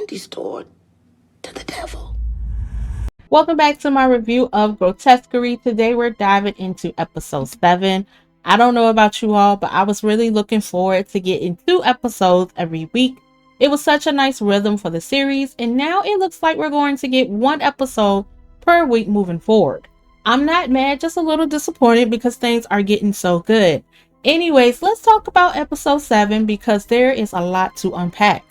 candy store to the devil. Welcome back to my review of Grotesquerie. Today we're diving into episode 7. I don't know about you all, but I was really looking forward to getting 2 episodes every week. It was such a nice rhythm for the series, and now it looks like we're going to get 1 episode per week moving forward. I'm not mad, just a little disappointed because things are getting so good. Anyways, let's talk about episode 7 because there is a lot to unpack.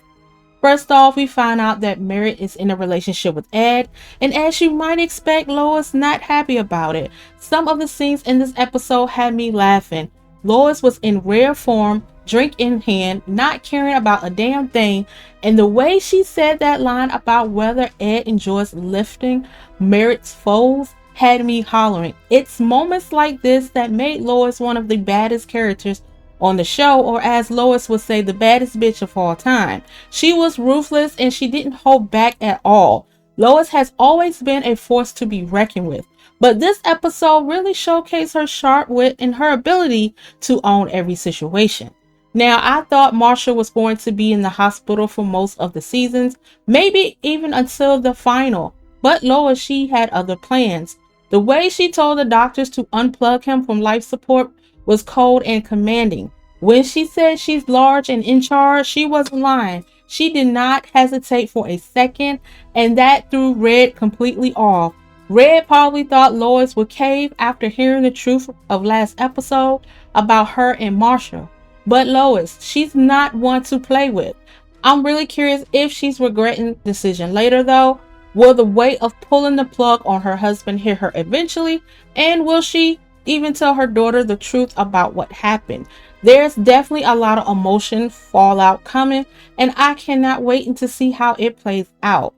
First off, we find out that Merrit is in a relationship with Ed, and as you might expect, Lois not happy about it. Some of the scenes in this episode had me laughing. Lois was in rare form, drink in hand, not caring about a damn thing, and the way she said that line about whether Ed enjoys lifting Merritt's foes had me hollering. It's moments like this that made Lois one of the baddest characters on the show, or as Lois would say, the baddest bitch of all time. She was ruthless and she didn't hold back at all. Lois has always been a force to be reckoned with, but this episode really showcased her sharp wit and her ability to own every situation. Now, I thought Marshall was going to be in the hospital for most of the seasons, maybe even until the final, but Lois, she had other plans. The way she told the doctors to unplug him from life support was cold and commanding. When she said she's large and in charge, she wasn't lying. She did not hesitate for a second, and that threw Red completely off. Red probably thought Lois would cave after hearing the truth of last episode about her and Marshall. But Lois, she's not one to play with. I'm really curious if she's regretting the decision later though. Will the weight of pulling the plug on her husband hit her eventually? And will she even tell her daughter the truth about what happened? There's definitely a lot of emotion fallout coming, and I cannot wait to see how it plays out.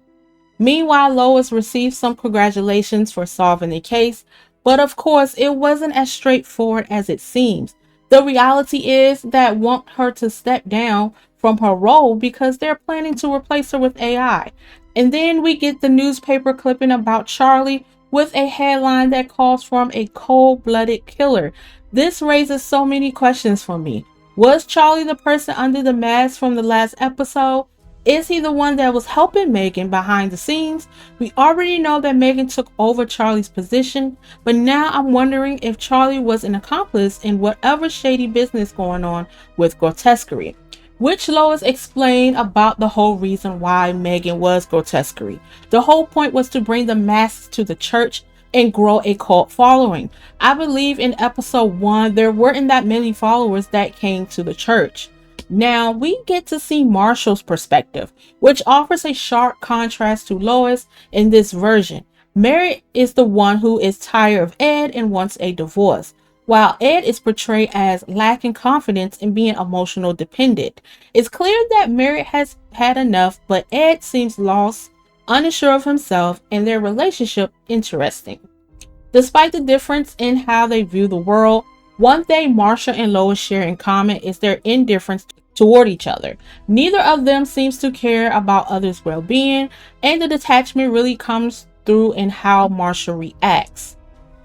Meanwhile, Lois received some congratulations for solving the case, but of course it wasn't as straightforward as it seems. The reality is that want her to step down from her role because they're planning to replace her with AI. And then we get the newspaper clipping about Charlie with a headline that calls for a cold-blooded killer. This raises so many questions for me. Was Charlie the person under the mask from the last episode? Is he the one that was helping Megan behind the scenes? We already know that Megan took over Charlie's position, but now I'm wondering if Charlie was an accomplice in whatever shady business going on with Grotesquerie, which Lois explained about the whole reason why Megan was Grotesquerie. The whole point was to bring the masks to the church and grow a cult following. I believe in episode 1 there weren't that many followers that came to the church. Now we get to see Marshall's perspective, which offers a sharp contrast to Lois in this version. Merrit is the one who is tired of Ed and wants a divorce, while Ed is portrayed as lacking confidence and being emotional dependent. It's clear that Merrit has had enough, but Ed seems lost, unsure of himself, and their relationship interesting. Despite the difference in how they view the world, one thing Marshall and Lois share in common is their indifference toward each other. Neither of them seems to care about others' well-being, and the detachment really comes through in how Marshall reacts.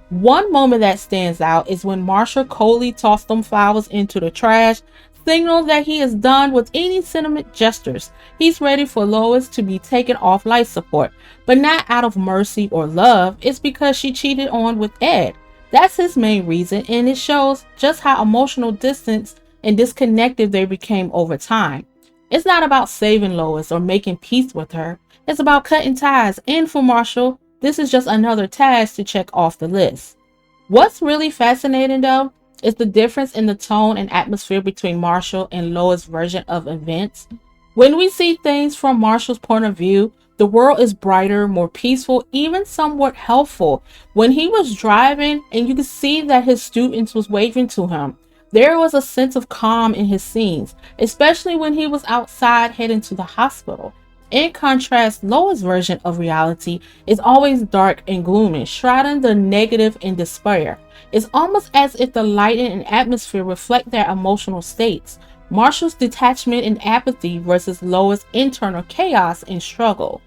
One moment that stands out is when Marshall coldly tossed them flowers into the trash, signal that he is done with any sentiment gestures. He's ready for Lois to be taken off life support, but not out of mercy or love. It's because she cheated on with Ed. That's his main reason, and it shows just how emotional distance and disconnected they became over time. It's not about saving Lois or making peace with her. It's about cutting ties, and for Marshall, this is just another task to check off the list. What's really fascinating though is the difference in the tone and atmosphere between Marshall and Lois' version of events. When we see things from Marshall's point of view, the world is brighter, more peaceful, even somewhat helpful. When he was driving and you could see that his students was waving to him, there was a sense of calm in his scenes, especially when he was outside heading to the hospital. In contrast, Lois' version of reality is always dark and gloomy, shrouding the negative and despair. It's almost as if the lighting and atmosphere reflect their emotional states. Marshall's detachment and apathy versus Lois' internal chaos and struggle.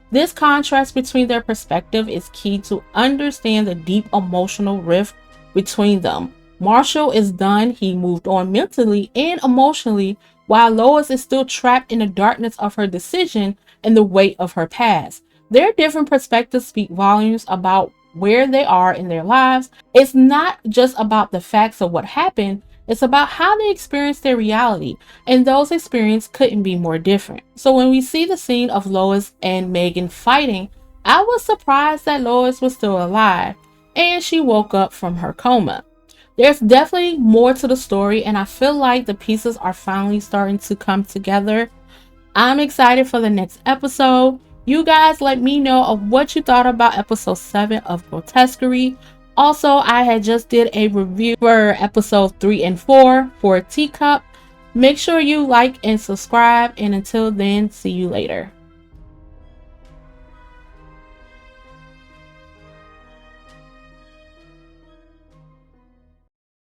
This contrast between their perspective is key to understand the deep emotional rift between them. Marshall is done, he moved on mentally and emotionally, while Lois is still trapped in the darkness of her decision and the weight of her past. Their different perspectives speak volumes about where they are in their lives. It's not just about the facts of what happened, it's about how they experience their reality, and those experiences couldn't be more different. So when we see the scene of Lois and Megan fighting, I was surprised that Lois was still alive and she woke up from her coma. There's definitely more to the story, and I feel like the pieces are finally starting to come together. I'm excited for the next episode. You guys let me know of what you thought about episode 7 of Grotesquerie. Also, I had just did a review for episode 3 and 4 for Teacup. Make sure you like and subscribe, and until then, see you later.